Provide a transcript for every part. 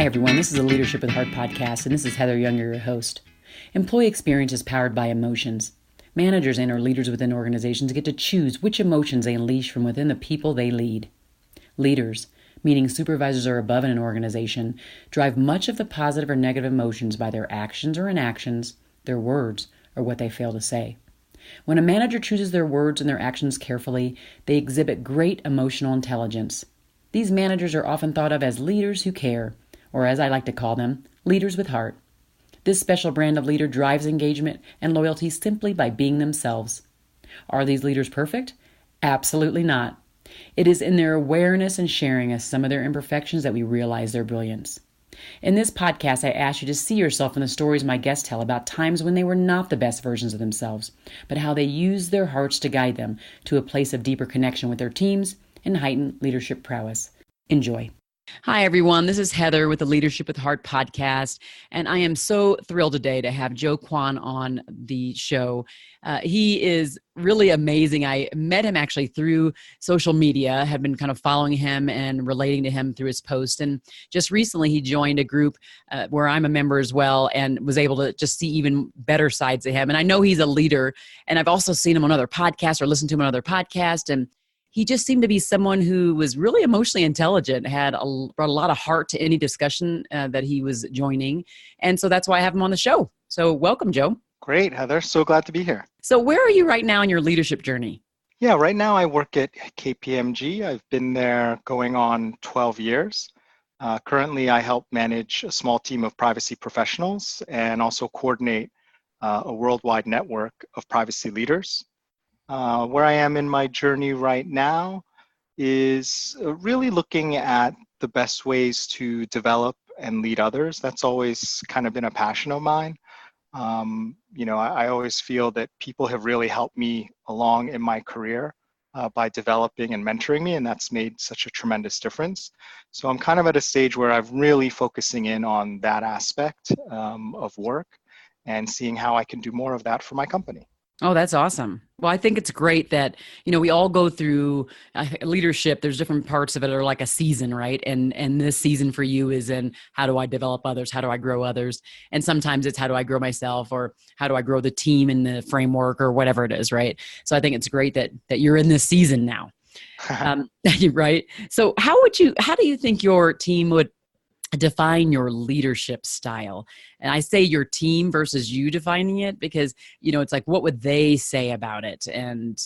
Hi, everyone. This is a Leadership with Heart podcast, and this is Heather Young, your host. Employee experience is powered by emotions. Managers and or leaders within organizations get to choose which emotions they unleash from within the people they lead. Leaders, meaning supervisors or above in an organization, drive much of the positive or negative emotions by their actions or inactions, their words, or what they fail to say. When a manager chooses their words and their actions carefully, they exhibit great emotional intelligence. These managers are often thought of as leaders who care, or as I like to call them, leaders with heart. This special brand of leader drives engagement and loyalty simply by being themselves. Are these leaders perfect? Absolutely not. It is in their awareness and sharing of some of their imperfections that we realize their brilliance. In this podcast, I ask you to see yourself in the stories my guests tell about times when they were not the best versions of themselves, but how they used their hearts to guide them to a place of deeper connection with their teams and heightened leadership prowess. Enjoy. Hi, everyone. This is Heather with the Leadership with Heart podcast, and I am so thrilled today to have Joe Kwon on the show. He is really amazing. I met him actually through social media, had been kind of following him and relating to him through his post, and just recently he joined a group where I'm a member as well and was able to just see even better sides of him. And I know he's a leader, and I've also seen him on other podcasts or listened to him on other podcasts, and he just seemed to be someone who was really emotionally intelligent, brought a lot of heart to any discussion that he was joining. And so that's why I have him on the show. So welcome, Joe. Great, Heather. So glad to be here. So where are you right now in your leadership journey? Yeah, right now I work at KPMG. I've been there going on 12 years. Currently, I help manage a small team of privacy professionals and also coordinate a worldwide network of privacy leaders. Where I am in my journey right now is really looking at the best ways to develop and lead others. That's always kind of been a passion of mine. I always feel that people have really helped me along in my career by developing and mentoring me, and that's made such a tremendous difference. So I'm kind of at a stage where I'm really focusing in on that aspect of work and seeing how I can do more of that for my company. Oh, that's awesome. Well, I think it's great that, we all go through leadership. There's different parts of it are like a season, right? And this season for you is in how do I develop others? How do I grow others? And sometimes it's how do I grow myself, or how do I grow the team in the framework, or whatever it is, right? So I think it's great that you're in this season now, right? So how do you think your team would define your leadership style? And I say your team versus you defining it because, it's like, what would they say about it, and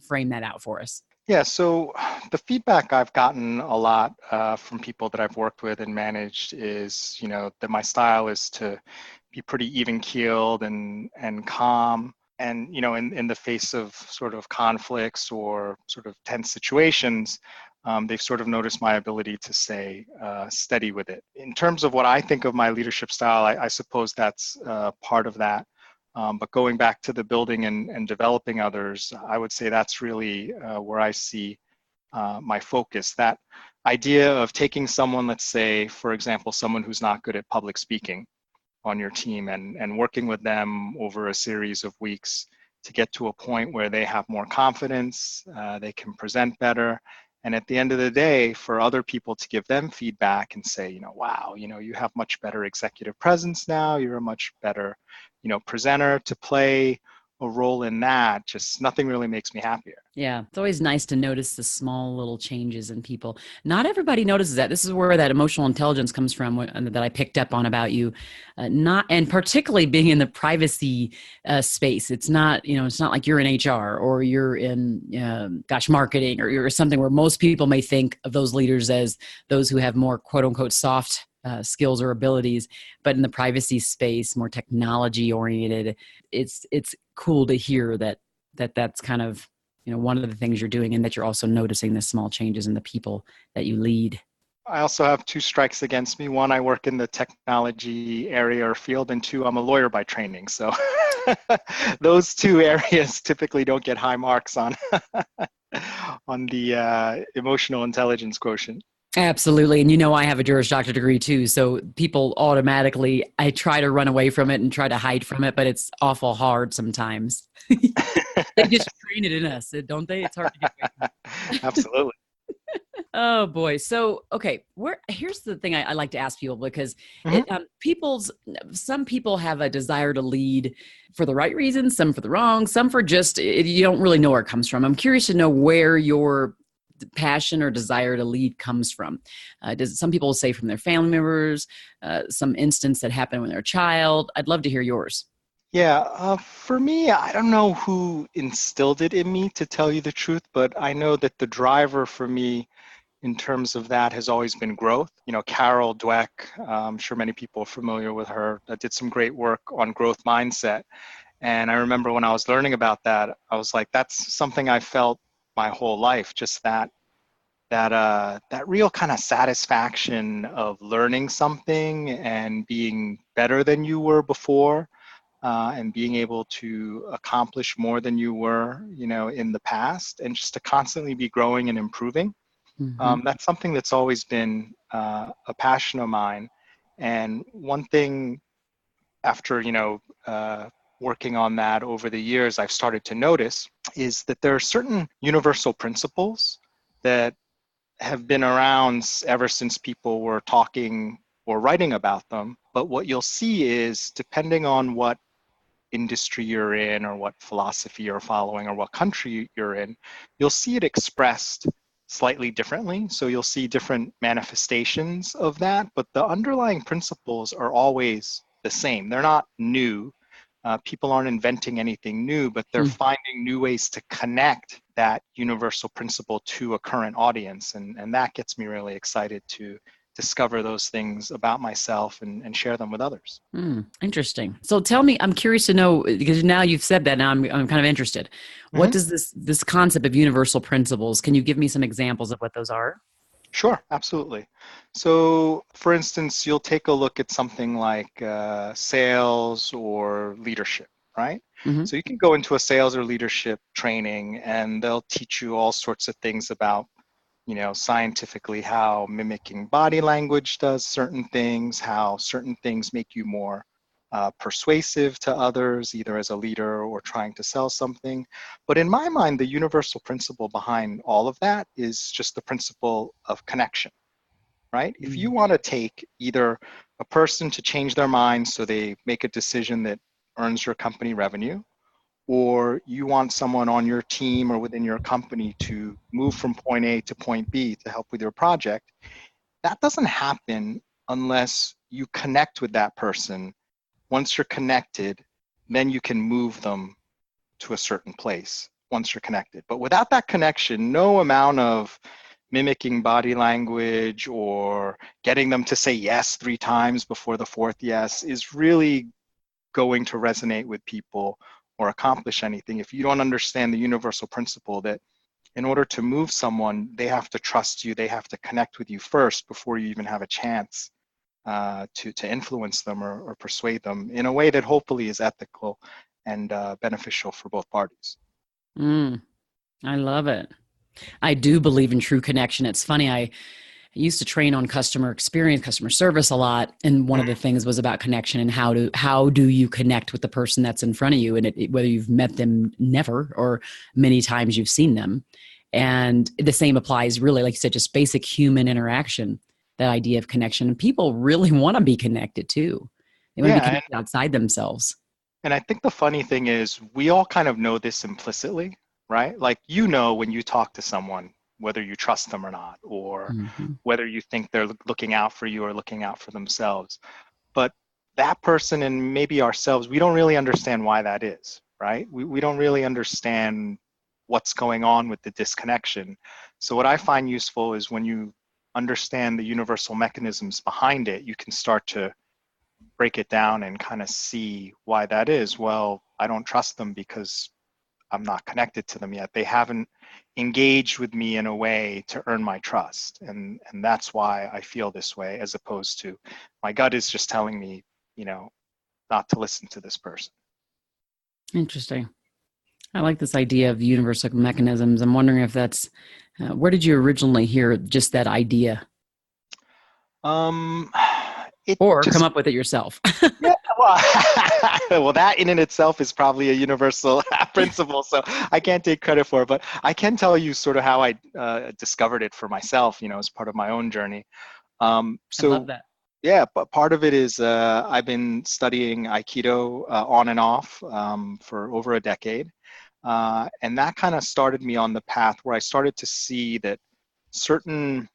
frame that out for us? Yeah, so the feedback I've gotten a lot from people that I've worked with and managed is, that my style is to be pretty even-keeled and calm. And, in the face of sort of conflicts or sort of tense situations, they've sort of noticed my ability to stay steady with it. In terms of what I think of my leadership style, I suppose that's part of that. But going back to the building and developing others, I would say that's really where I see my focus. That idea of taking someone, let's say, for example, someone who's not good at public speaking on your team and working with them over a series of weeks to get to a point where they have more confidence, they can present better. And at the end of the day, for other people to give them feedback and say, wow, you have much better executive presence now. You're a much better, presenter, to play a role in that. Just nothing really makes me happier. Yeah. It's always nice to notice the small little changes in people. Not everybody notices that. This is where that emotional intelligence comes from that I picked up on about you. And particularly being in the privacy space. It's not, it's not like you're in HR or you're in, marketing, or you're something where most people may think of those leaders as those who have more quote unquote soft skills or abilities, but in the privacy space, more technology oriented, it's cool to hear that's kind of, one of the things you're doing, and that you're also noticing the small changes in the people that you lead. I also have two strikes against me. One, I work in the technology area or field, and two, I'm a lawyer by training. So those two areas typically don't get high marks on the emotional intelligence quotient. Absolutely. And I have a Juris Doctor degree too. So people automatically, I try to run away from it and try to hide from it, but it's awful hard sometimes. They just train it in us, don't they? It's hard to get away from it. Absolutely. Oh boy. So, okay, here's the thing I like to ask people because Mhm. some people have a desire to lead for the right reasons, some for the wrong, some for just you don't really know where it comes from. I'm curious to know where your passion or desire to lead comes from. Does some people say from their family members, some instance that happened when they're a child? I'd love to hear yours. Yeah, for me, I don't know who instilled it in me to tell you the truth, but I know that the driver for me in terms of that has always been growth. You know, Carol Dweck, I'm sure many people are familiar with her, did some great work on growth mindset. And I remember when I was learning about that, I was like, that's something I felt my whole life, just that real kind of satisfaction of learning something and being better than you were before, and being able to accomplish more than you were, you know, in the past, and just to constantly be growing and improving. Hmm. That's something that's always been a passion of mine. And one thing after, working on that over the years, I've started to notice is that there are certain universal principles that have been around ever since people were talking or writing about them. But what you'll see is, depending on what industry you're in or what philosophy you're following or what country you're in, you'll see it expressed slightly differently. So you'll see different manifestations of that, but the underlying principles are always the same. They're not new. People aren't inventing anything new, but they're finding new ways to connect that universal principle to a current audience. And that gets me really excited to discover those things about myself and share them with others. Interesting. So tell me, I'm curious to know because now you've said that. Now I'm kind of interested. What Mhm. does this concept of universal principles? Can you give me some examples of what those are? Sure, absolutely. So, for instance, you'll take a look at something like sales or leadership, right? Hmm. So, you can go into a sales or leadership training and they'll teach you all sorts of things about, scientifically how mimicking body language does certain things, how certain things make you more persuasive to others, either as a leader or trying to sell something. But in my mind, the universal principle behind all of that is just the principle of connection, right? If you want to take either a person to change their mind so they make a decision that earns your company revenue, or you want someone on your team or within your company to move from point A to point B to help with your project, that doesn't happen unless you connect with that person. Once you're connected, then you can move them to a certain place once you're connected. But without that connection, no amount of mimicking body language or getting them to say yes 3 times before the fourth yes is really going to resonate with people or accomplish anything if you don't understand the universal principle that in order to move someone, they have to trust you, they have to connect with you first before you even have a chance to influence them or persuade them in a way that hopefully is ethical and beneficial for both parties. Mm, I love it. I do believe in true connection. It's funny. I used to train on customer experience, customer service a lot, and one of the things was about connection and how do you connect with the person that's in front of you, and whether you've met them never or many times you've seen them, and the same applies really, like you said, just basic human interaction. That idea of connection, and people really want to be connected too. They want to be Yeah, connected outside themselves. and I think the funny thing is we all kind of know this implicitly, right? Like when you talk to someone, whether you trust them or not, or Hmm. whether you think they're looking out for you or looking out for themselves. But that person and maybe ourselves, we don't really understand why that is, right? We don't really understand what's going on with the disconnection. So what I find useful is when you understand the universal mechanisms behind it, you can start to break it down and kind of see why that is. Well, I don't trust them because I'm not connected to them yet. They haven't engaged with me in a way to earn my trust. And that's why I feel this way, as opposed to my gut is just telling me, you know, not to listen to this person. Interesting. I like this idea of universal mechanisms. I'm wondering if that's where did you originally hear just that idea, Um, it or come just, up with it yourself? yeah, well, well, that in and itself is probably a universal principle, so I can't take credit for it. But I can tell you sort of how I discovered it for myself, as part of my own journey. I love So that. yeah, but part of it is I've been studying Aikido on and off for over a decade. And that kind of started me on the path where I started to see that certain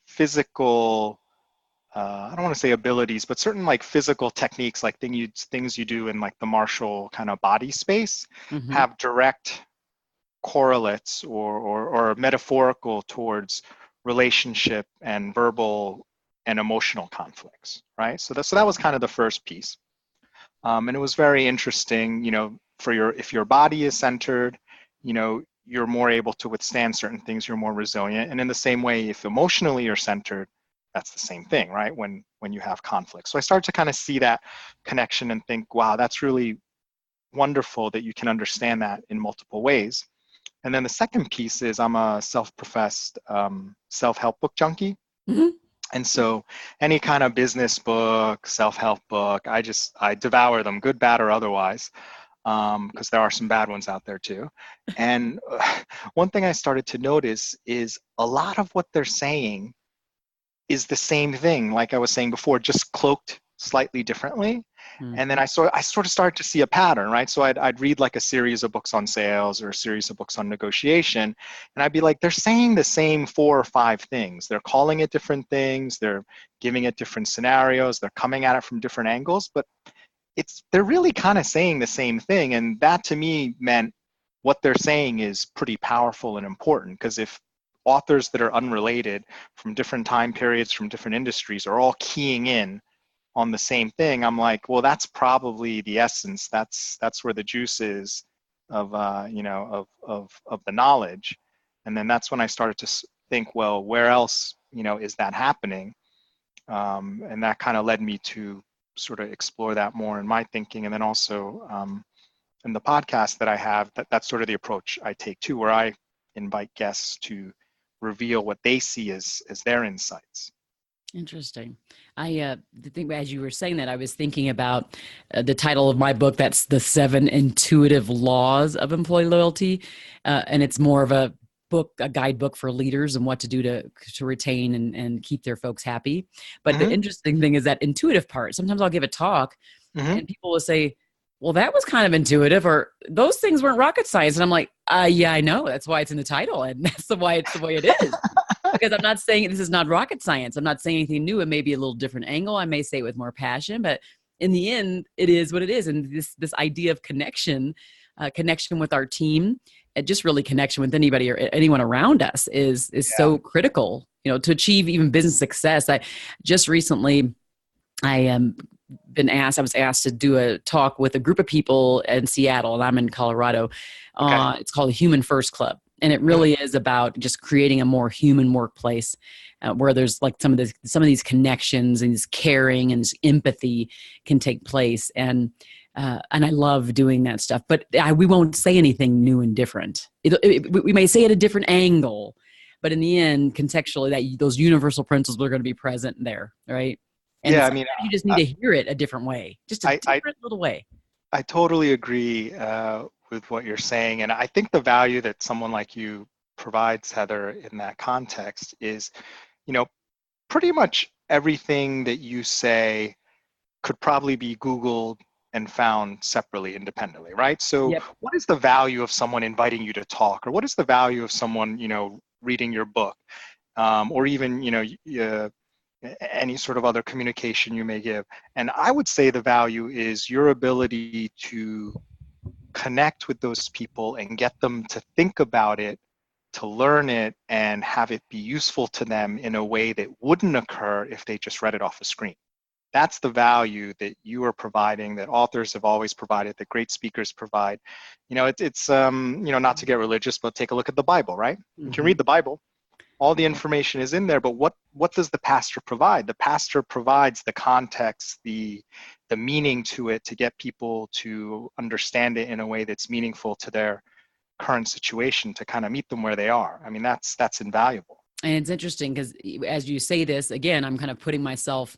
physical, I don't want to say abilities, but certain like physical techniques, like things you do in like the martial kind of body space, Hmm. have direct correlates or metaphorical towards relationship and verbal and emotional conflicts, right? So that was kind of the first piece. And it was very interesting, for if your body is centered, you're more able to withstand certain things, you're more resilient. And in the same way, if emotionally you're centered, that's the same thing, right? When you have conflict. So I started to kind of see that connection and think, wow, that's really wonderful that you can understand that in multiple ways. And then the second piece is I'm a self-professed self-help book junkie. Hmm. And so any kind of business book, self-help book, I devour them, good, bad, or otherwise, because there are some bad ones out there too. And one thing I started to notice is a lot of what they're saying is the same thing, like I was saying before, just cloaked slightly differently. And then I sort of started to see a pattern, right? So I'd read like a series of books on sales or a series of books on negotiation, and I'd be like, they're saying the same 4 or 5 things. They're calling it different things. They're giving it different scenarios. They're coming at it from different angles, but they're really kind of saying the same thing. And that to me meant what they're saying is pretty powerful and important, because if authors that are unrelated from different time periods, from different industries, are all keying in on the same thing, I'm like, well, that's probably the essence. That's where the juice is of of the knowledge. And then that's when I started to think, well, where else is that happening? And that kind of led me to sort of explore that more in my thinking. And then also in the podcast that I have, that's sort of the approach I take too, where I invite guests to reveal what they see as their insights. Interesting. The thing as you were saying that, I was thinking about the title of my book. That's The Seven Intuitive Laws of Employee Loyalty, and it's more of a guidebook for leaders and what to do to retain and keep their folks happy. But the Mm-hmm. interesting thing is that intuitive part. Sometimes I'll give a talk, Mm-hmm. and people will say, "Well, that was kind of intuitive," or "Those things weren't rocket science," and I'm like, "Yeah, I know. That's why it's in the title, and that's why it's the way it is." Because I'm not saying this is not rocket science. I'm not saying anything new. It may be a little different angle. I may say it with more passion, but in the end, it is what it is. And this idea of connection, connection with our team, and just really connection with anybody or anyone around us is Yeah. so critical. To achieve even business success. I just recently I I was asked to do a talk with a group of people in Seattle, and I'm in Colorado. Okay. It's called the Human First Club. And it Mm-hmm. really is about just creating a more human workplace where there's like some of these connections and this caring and this empathy can take place. And I love doing that stuff. But we won't say anything new and different. We may say it a different angle, but in the end, contextually, those universal principles are going to be present there, right? And Yeah. I mean, sometimes you just need to hear it a different way, just a I different little way. I totally agree with what you're saying, and I think the value that someone like you provides, Heather, in that context is, you know, pretty much everything that you say could probably be Googled and found separately, independently, right? So, Yep. what is the value of someone inviting you to talk, or what is the value of someone, reading your book, or even, any sort of other communication you may give? And I would say the value is your ability to connect with those people and get them to think about it, to learn it, and have it be useful to them in a way that wouldn't occur if they just read it off a screen. That's the value that you are providing, that authors have always provided, that great speakers provide. It's not to get religious, but take a look at the Bible, right? You can Mm-hmm. read the Bible, all the information is in there, but what does the pastor provide? The pastor provides the context, the meaning to it, to get people to understand it in a way that's meaningful to their current situation, to kind of meet them where they are. I mean, that's invaluable. And it's interesting because as you say this, again, I'm kind of putting myself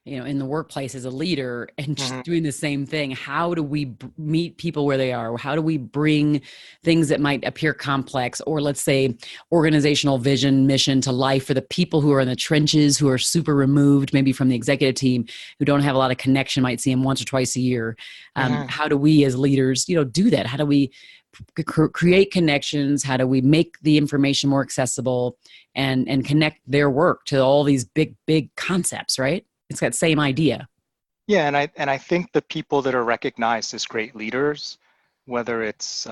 in the workplace as a leader and just Hmm. doing the same thing. How do we meet people where they are? How do we bring things that might appear complex, or let's say organizational vision, mission to life for the people who are in the trenches, who are super removed, maybe from the executive team, who don't have a lot of connection, might see them once or twice a year. Hmm. How do we as leaders, do that? How do we create connections? How do we make the information more accessible and connect their work to all these big concepts, right? It's that same idea. Yeah, and I think the people that are recognized as great leaders, whether it's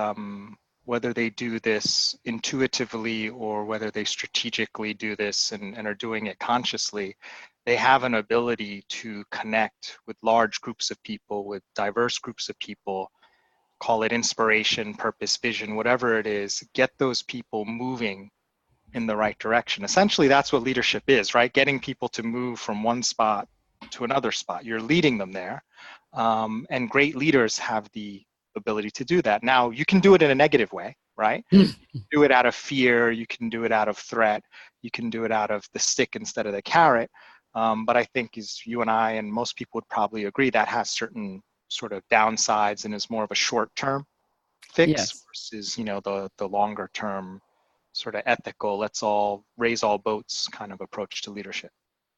whether they do this intuitively or whether they strategically do this and are doing it consciously, they have an ability to connect with large groups of people, with diverse groups of people, call it inspiration, purpose, vision, whatever it is, get those people moving in the right direction. Essentially, that's what leadership is, right? Getting people to move from one spot to another spot. You're leading them there. And great leaders have the ability to do that. Now, you can do it in a negative way, right? You can do it out of fear. You can do it out of threat. You can do it out of the stick instead of the carrot. But I think, as you and I and most people would probably agree, that has certain sort of downsides and is more of a short-term fix Yes. versus, the longer term sort of ethical, let's all raise all boats kind of approach to leadership.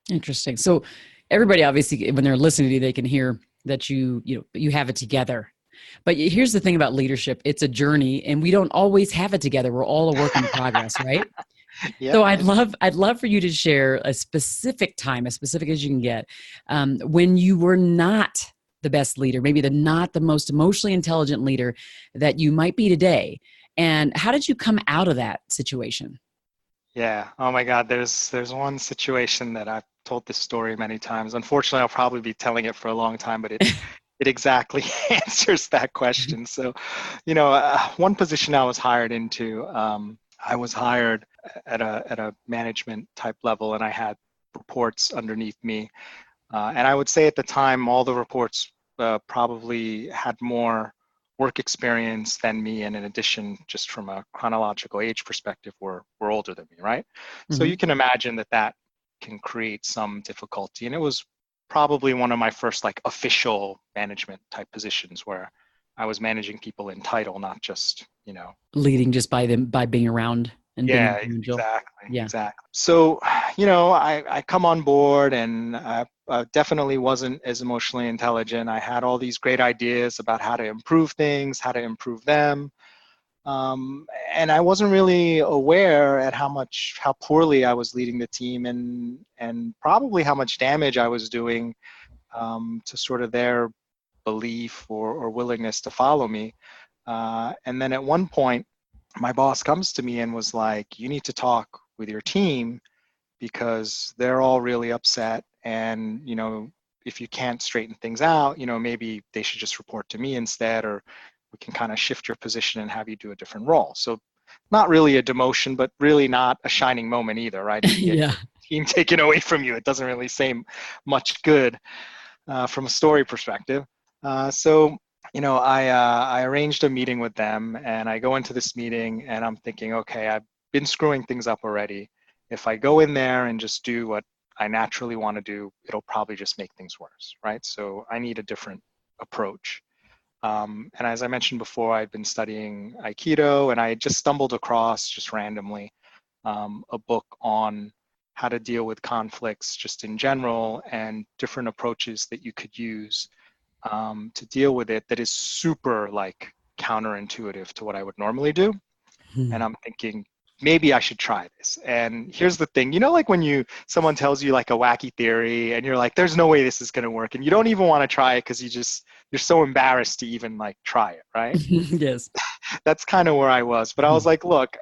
Interesting. So everybody obviously when they're listening to you, they can hear that you have it together. But here's the thing about leadership. It's a journey and we don't always have it together. We're all a work in progress, right? Yep. So I'd love for you to share a specific time, as specific as you can get, when you were not the best leader, maybe not the most emotionally intelligent leader that you might be today. And how did you come out of that situation? Yeah. Oh my God. There's one situation that I've told this story many times. Unfortunately, I'll probably be telling it for a long time, but it exactly answers that question. So, one position I was hired into, I was hired at a management type level, and I had reports underneath me. And I would say at the time, all the reports probably had more work experience than me, and in addition, just from a chronological age perspective, were older than me, right? So Hmm. you can imagine that can create some difficulty. And it was probably one of my first like official management type positions where I was managing people in title, not just, Leading just by being around and being yeah, influential. exactly, Yeah. exactly. So, I come on board and I definitely wasn't as emotionally intelligent. I had all these great ideas about how to improve things, how to improve them. And I wasn't really aware at how poorly I was leading the team and probably how much damage I was doing to sort of their belief or willingness to follow me. And then at one point, my boss comes to me and was like, "You need to talk with your team because they're all really upset. And, if you can't straighten things out, maybe they should just report to me instead, or we can kind of shift your position and have you do a different role." So, not really a demotion, but really not a shining moment either, right? If you get Yeah. your team taken away from you, it doesn't really say much good from a story perspective. So, I arranged a meeting with them, and I go into this meeting, and I'm thinking, okay, I've been screwing things up already. If I go in there and just do what I naturally want to do, it'll probably just make things worse, right? So I need a different approach. And as I mentioned before, I'd been studying Aikido, and I had just stumbled across, just randomly, a book on how to deal with conflicts just in general and different approaches that you could use to deal with it that is super like counterintuitive to what I would normally do. And I'm thinking, maybe I should try this. And here's the thing, like when someone tells you like a wacky theory and you're like, there's no way this is going to work. And you don't even want to try it because you're so embarrassed to even like try it, right? Yes. That's kind of where I was. But I was like, look,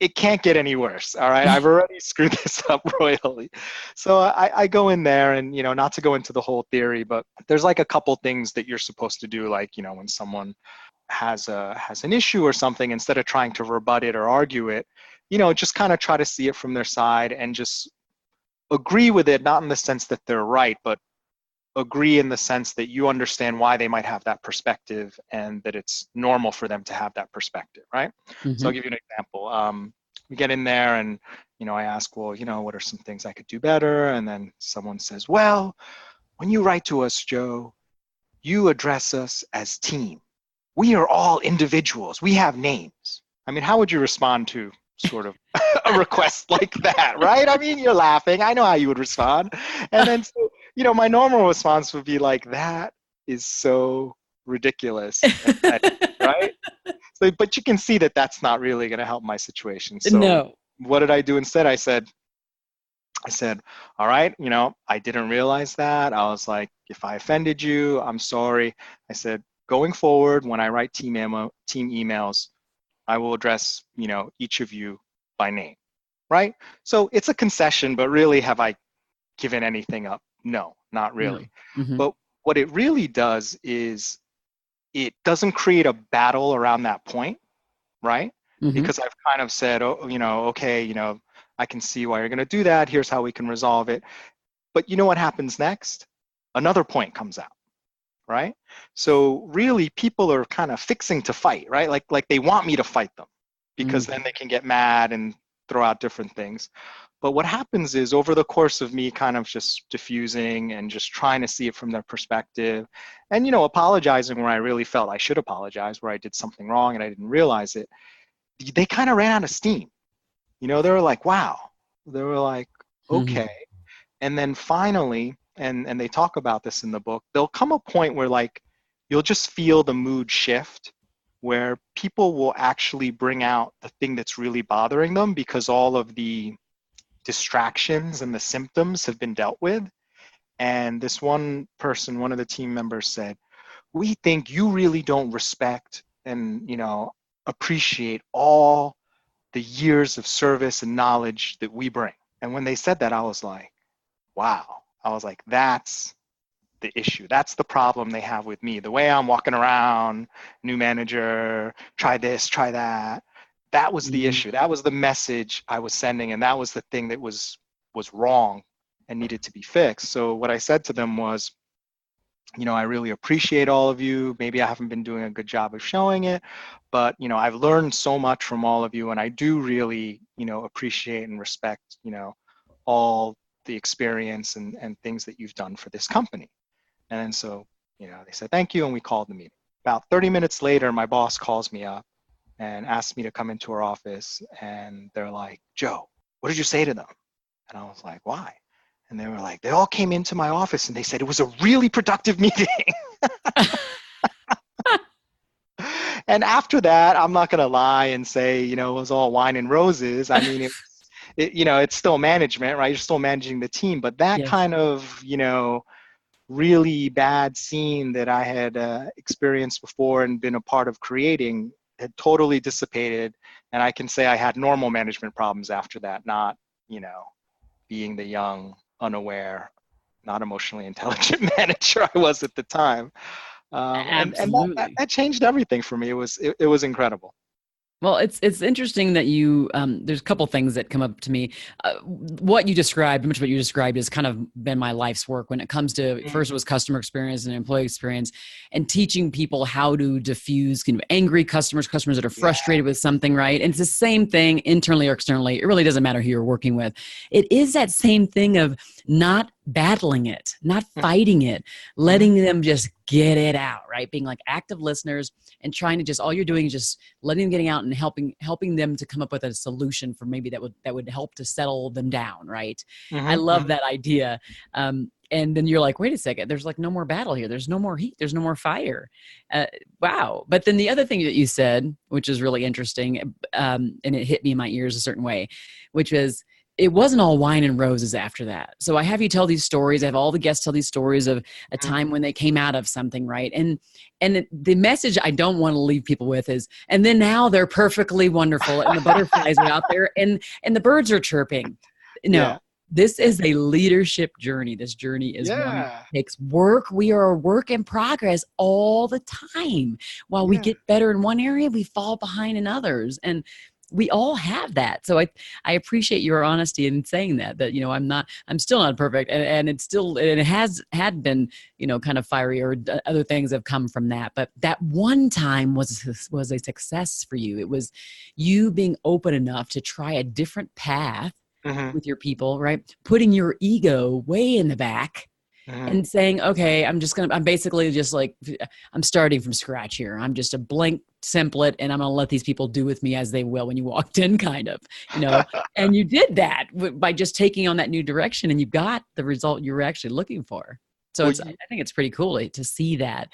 it can't get any worse. All right. I've already screwed this up royally. So I go in there and, not to go into the whole theory, but there's like a couple things that you're supposed to do. Like, when someone has an issue or something, instead of trying to rebut it or argue it, just kind of try to see it from their side and just agree with it, not in the sense that they're right, but agree in the sense that you understand why they might have that perspective and that it's normal for them to have that perspective, right? So I'll Hmm. give you an example. We get in there and, I ask, well, what are some things I could do better? And then someone says, well, when you write to us, Joe, you address us as team. We are all individuals. We have names. I mean, how would you respond to sort of a request like that, right? I mean, you're laughing. I know how you would respond. And then, so, my normal response would be like, that is so ridiculous, right? So, but you can see that that's not really going to help my situation. So No. what did I do instead? I said, all right, I didn't realize that. I was like, if I offended you, I'm sorry. I said, going forward, when I write team emails, I will address, each of you by name, right? So it's a concession, but really have I given anything up? No, not really. No. Mm-hmm. But what it really does is it doesn't create a battle around that point, right? Mm-hmm. Because I've kind of said, oh, okay, I can see why you're going to do that. Here's how we can resolve it. But you know what happens next? Another point comes out, right? So really, people are kind of fixing to fight, right? Like they want me to fight them because then they can get mad and throw out different things. But what happens is over the course of me kind of just diffusing and just trying to see it from their perspective and, apologizing where I really felt I should apologize, where I did something wrong and I didn't realize it, they kind of ran out of steam. They were like, wow. They were like, okay. And then finally, and they talk about this in the book, there'll come a point where like, you'll just feel the mood shift where people will actually bring out the thing that's really bothering them because all of the distractions and the symptoms have been dealt with. And this one person, one of the team members said, we think you really don't respect and, appreciate all the years of service and knowledge that we bring. And when they said that, I was like, wow. I was like, that's the issue. That's the problem they have with me. The way I'm walking around, new manager, try this, try that. That was the issue. That was the message I was sending. And that was the thing that was wrong and needed to be fixed. So what I said to them was, I really appreciate all of you. Maybe I haven't been doing a good job of showing it, but, I've learned so much from all of you. And I do really, appreciate and respect, all the experience and things that you've done for this company. And so, they said, thank you. And we called the meeting. About 30 minutes later, my boss calls me up and asked me to come into her office. And they're like, Joe, what did you say to them? And I was like, why? And they were like, they all came into my office and they said it was a really productive meeting. And after that, I'm not going to lie and say, it was all wine and roses. I mean, it's still management, right? You're still managing the team. But that kind of, really bad scene that I had experienced before and been a part of creating had totally dissipated. And I can say I had normal management problems after that, not, being the young, unaware, not emotionally intelligent manager I was at the time. And that changed everything for me. It was incredible. Well, it's interesting that you, there's a couple things that come up to me. What you described, much of what you described has kind of been my life's work when it comes to, first it was customer experience and employee experience and teaching people how to diffuse kind of angry customers that are frustrated with something, right? And it's the same thing internally or externally. It really doesn't matter who you're working with. It is that same thing of not battling it, not fighting it, letting them just get it out, right? Being like active listeners and trying to just, all you're doing is just letting them getting out and helping them to come up with a solution for maybe that would help to settle them down, right? I love that idea. And then you're like, wait a second, there's like no more battle here. There's no more heat. There's no more fire. Wow. But then the other thing that you said, which is really interesting, and it hit me in my ears a certain way, which is, it wasn't all wine and roses after that. So I have you tell these stories. I have all the guests tell these stories of a time when they came out of something, right? And the message I don't want to leave people with is, and then now they're perfectly wonderful and the butterflies are out there and the birds are chirping. No, this is a leadership journey. This journey is one that takes work. We are a work in progress all the time. While we get better in one area, we fall behind in others. And we all have that. So I appreciate your honesty in saying that I'm still not perfect and it had been, kind of fiery or other things have come from that. But that one time was a success for you. It was you being open enough to try a different path with your people, right? Putting your ego way in the back Hmm. and saying, okay, I'm basically just like, I'm starting from scratch here. I'm just a blank template and I'm going to let these people do with me as they will when you walked in, kind of, and you did that by just taking on that new direction and you got the result you were actually looking for. So Well, I think it's pretty cool to see that,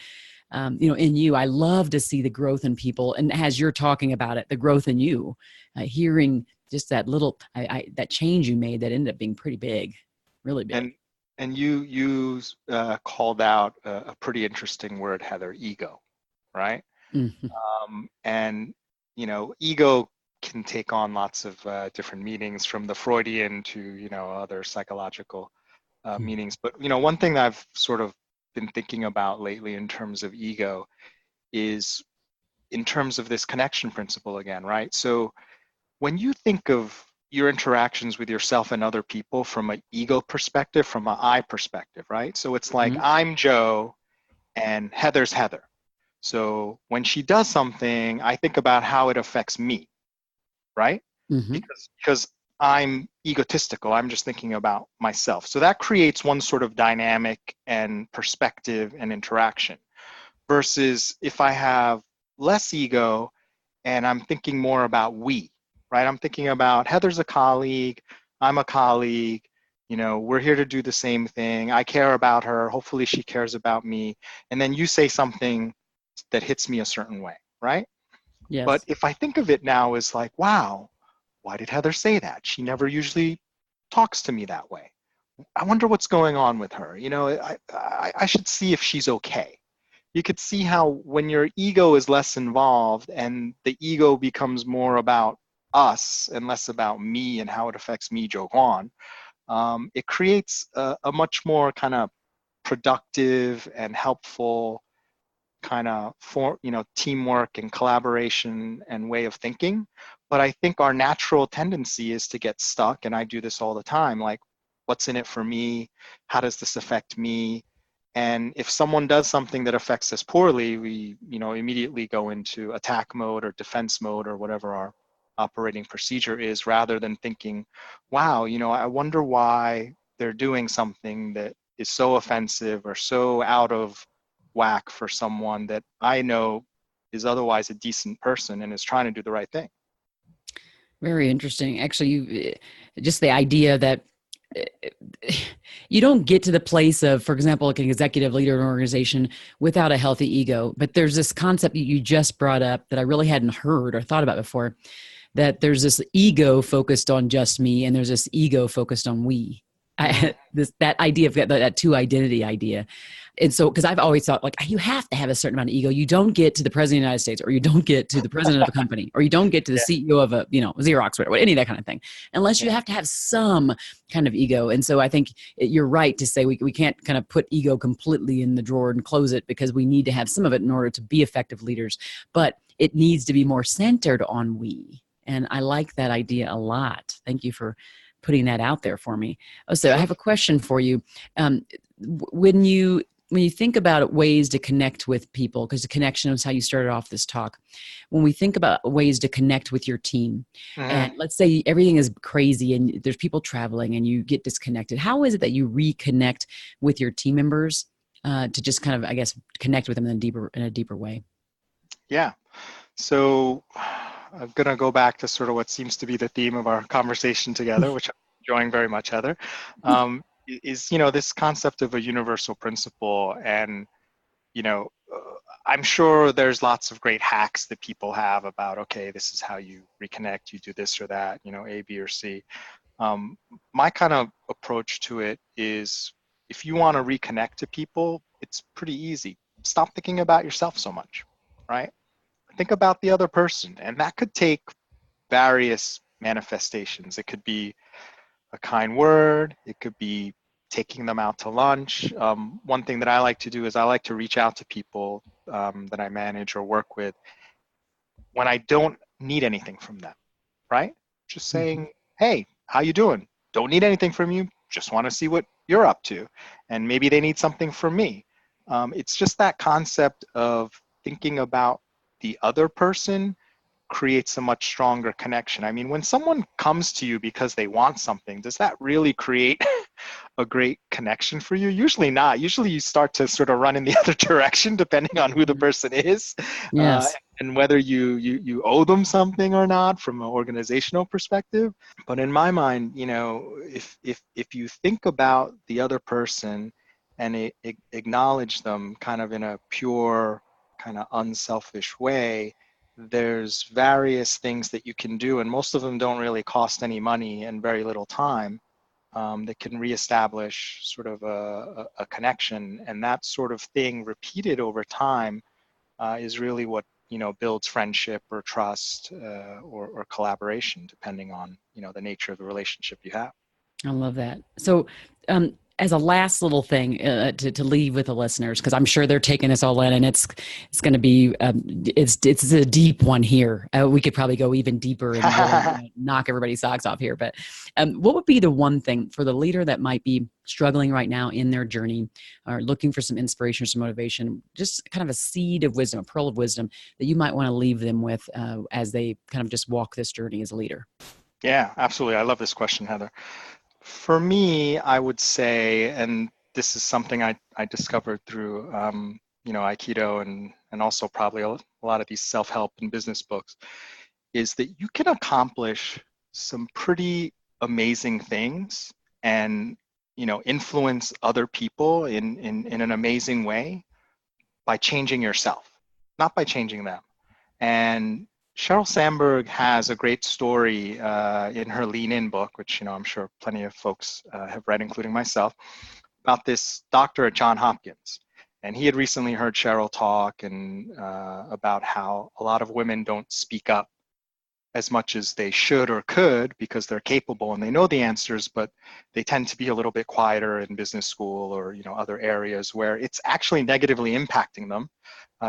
in you. I love to see the growth in people. And as you're talking about it, the growth in you, hearing just that little, that change you made that ended up being pretty big, really big. and you called out a pretty interesting word, Heather, ego, right? Mhm. And ego can take on lots of different meanings, from the Freudian to other psychological meanings. But one thing that I've sort of been thinking about lately in terms of ego is in terms of this connection principle again, right? So when you think of your interactions with yourself and other people from an ego perspective, from an I perspective, right? So it's like Mhm. I'm Joe and Heather's Heather. So when she does something, I think about how it affects me, right? Mhm. Because I'm egotistical. I'm just thinking about myself. So that creates one sort of dynamic and perspective and interaction. Versus if I have less ego and I'm thinking more about we, right? I'm thinking about Heather's a colleague, I'm a colleague, we're here to do the same thing. I care about her. Hopefully she cares about me. And then you say something that hits me a certain way, right? But Yes. if I think of it now as like, wow, why did Heather say that? She never usually talks to me that way. I wonder what's going on with her. I should see if she's okay. You could see how when your ego is less involved and the ego becomes more about us and less about me and how it affects me, Joe Kwon, it creates a much more kind of productive and helpful kind of teamwork and collaboration and way of thinking. But I think our natural tendency is to get stuck, and I do this all the time, like, what's in it for me? How does this affect me? And if someone does something that affects us poorly, we immediately go into attack mode or defense mode or whatever our operating procedure is, rather than thinking, wow, I wonder why they're doing something that is so offensive or so out of whack for someone that I know is otherwise a decent person and is trying to do the right thing. Very interesting. Actually, you just the idea that you don't get to the place of, for example, like an executive leader in an organization without a healthy ego. But there's this concept you just brought up that I really hadn't heard or thought about before, that there's this ego focused on just me and there's this ego focused on we. Mm-hmm. That idea of that two identity idea. And so, because I've always thought, like, you have to have a certain amount of ego. You don't get to the president of the United States, or you don't get to the president of a company, or you don't get to the Yeah, CEO of a, Xerox, or any of that kind of thing, unless you yeah. have to have some kind of ego. And so I think you're right to say we can't kind of put ego completely in the drawer and close it, because we need to have some of it in order to be effective leaders. But it needs to be more centered on we. And I like that idea a lot. Thank you for putting that out there for me. Oh, so I Sure. have a question for you. When you think about ways to connect with people, because the connection is how you started off this talk. When we think about ways to connect with your team, Mm-hmm. and let's say everything is crazy and there's people traveling and you get disconnected, how is it that you reconnect with your team members, to just kind of, I guess, connect with them in a deeper way? Yeah. So I'm going to go back to sort of what seems to be the theme of our conversation together, which I'm enjoying very much, Heather, is, this concept of a universal principle. And, you know, uh, I'm sure there's lots of great hacks that people have about, okay, this is how you reconnect, you do this or that, A, B, or C. Um, my kind of approach to it is, if you want to reconnect to people, it's pretty easy. Stop thinking about yourself so much, right? Think about the other person. And that could take various manifestations. It could be a kind word, it could be taking them out to lunch. One thing that I like to do is I like to reach out to people that I manage or work with when I don't need anything from them, right? Just Mhm. saying, hey, how you doing? Don't need anything from you. Just want to see what you're up to. And maybe they need something from me. It's just that concept of thinking about the other person creates a much stronger connection. I mean, when someone comes to you because they want something, does that really create a great connection for you? Usually not. Usually you start to sort of run in the other direction depending on who the person is, uh, Yes. and whether you owe them something or not from an organizational perspective. But in my mind, if you think about the other person and acknowledge them kind of in a pure, kind of unselfish way, there's various things that you can do, and most of them don't really cost any money and very little time, that can reestablish sort of a connection. And that sort of thing repeated over time is really what builds friendship or trust, or collaboration, depending on the nature of the relationship you have. I love that. So, as a last little thing to leave with the listeners, because I'm sure they're taking this all in, and it's going to be it's a deep one here. We could probably go even deeper and really knock everybody's socks off here. But what would be the one thing for the leader that might be struggling right now in their journey, or looking for some inspiration or some motivation, just kind of a seed of wisdom, a pearl of wisdom that you might want to leave them with as they kind of just walk this journey as a leader? Yeah, absolutely. I love this question, Heather. For me, I would say, and this is something I discovered through Aikido, and also probably a lot of these self-help and business books, is that you can accomplish some pretty amazing things and influence other people in an amazing way by changing yourself, not by changing them. And Sheryl Sandberg has a great story in her Lean In book, which I'm sure plenty of folks have read, including myself, about this doctor at Johns Hopkins. And he had recently heard Sheryl talk and about how a lot of women don't speak up as much as they should or could because they're capable and they know the answers, but they tend to be a little bit quieter in business school or other areas where it's actually negatively impacting them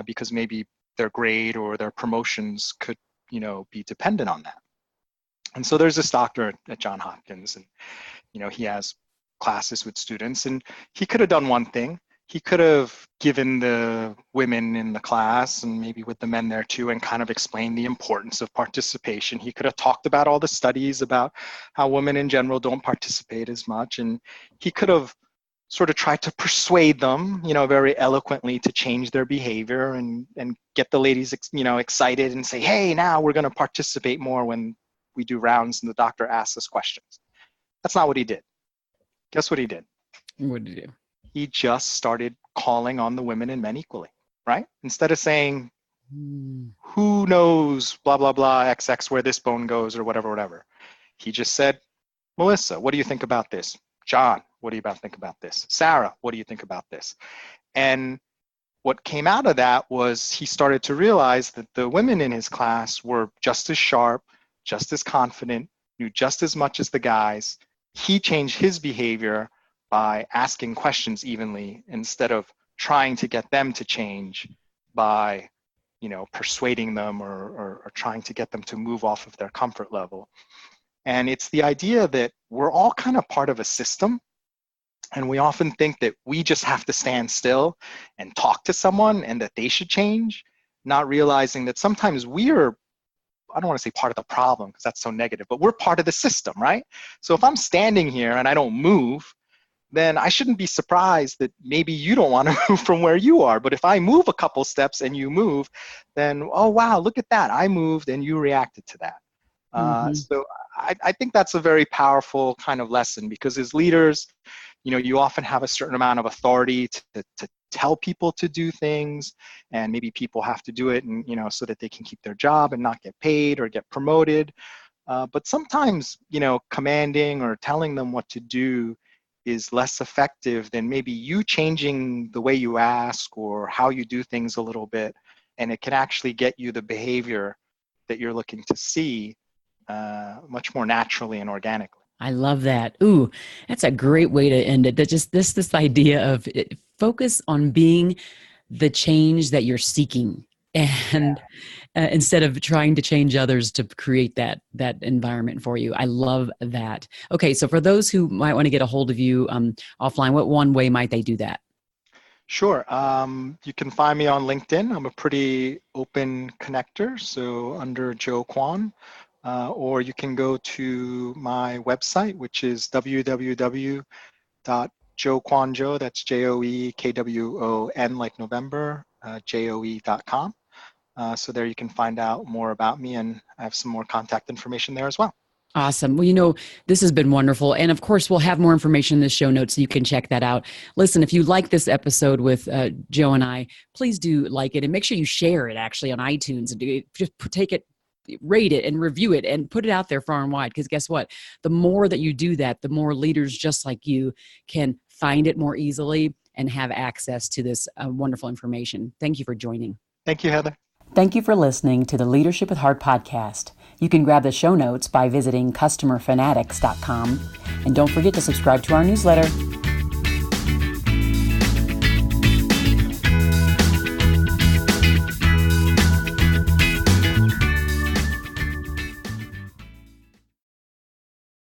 because maybe their grade or their promotions could be dependent on that. And so there's this doctor at Johns Hopkins, and he has classes with students, and he could have done one thing. He could have given the women in the class, and maybe with the men there too, and kind of explained the importance of participation. He could have talked about all the studies about how women in general don't participate as much, and he could have sort of tried to persuade them, very eloquently, to change their behavior and get the ladies, excited and say, hey, now we're going to participate more when we do rounds and the doctor asks us questions. That's not what he did. Guess what he did? What did you do? He just started calling on the women and men equally, right? Instead of saying, who knows, blah, blah, blah, XX, where this bone goes or whatever. He just said, Melissa, what do you think about this? John, what do you think about this? Sarah, what do you think about this? And what came out of that was he started to realize that the women in his class were just as sharp, just as confident, knew just as much as the guys. He changed his behavior by asking questions evenly instead of trying to get them to change by, persuading them or trying to get them to move off of their comfort level. And it's the idea that we're all kind of part of a system. And we often think that we just have to stand still and talk to someone and that they should change, not realizing that sometimes we're, I don't want to say part of the problem because that's so negative, but we're part of the system, right? So if I'm standing here and I don't move, then I shouldn't be surprised that maybe you don't want to move from where you are. But if I move a couple steps and you move, then, oh, wow, look at that. I moved and you reacted to that. So I think that's a very powerful kind of lesson because as leaders, you often have a certain amount of authority to tell people to do things, and maybe people have to do it and, so that they can keep their job and not get paid or get promoted. But sometimes, commanding or telling them what to do is less effective than maybe you changing the way you ask or how you do things a little bit. And it can actually get you the behavior that you're looking to see much more naturally and organically. I love that. Ooh, that's a great way to end it. That just this idea of focus on being the change that you're seeking, and instead of trying to change others to create that environment for you. I love that. Okay, so for those who might want to get a hold of you offline, what one way might they do that? Sure. You can find me on LinkedIn. I'm a pretty open connector, so under Joe Kwon. Or you can go to my website, which is www.joekwonjo, that's JOEKWON like November, JOE.com. So there you can find out more about me, and I have some more contact information there as well. Awesome. Well, this has been wonderful. And of course, we'll have more information in the show notes so you can check that out. Listen, if you like this episode with Joe and I, please do like it and make sure you share it actually on iTunes. And just take it, rate it and review it and put it out there far and wide. Because guess what? The more that you do that, the more leaders just like you can find it more easily and have access to this wonderful information. Thank you for joining. Thank you, Heather. Thank you for listening to the Leadership with Heart podcast. You can grab the show notes by visiting customerfanatics.com. And don't forget to subscribe to our newsletter.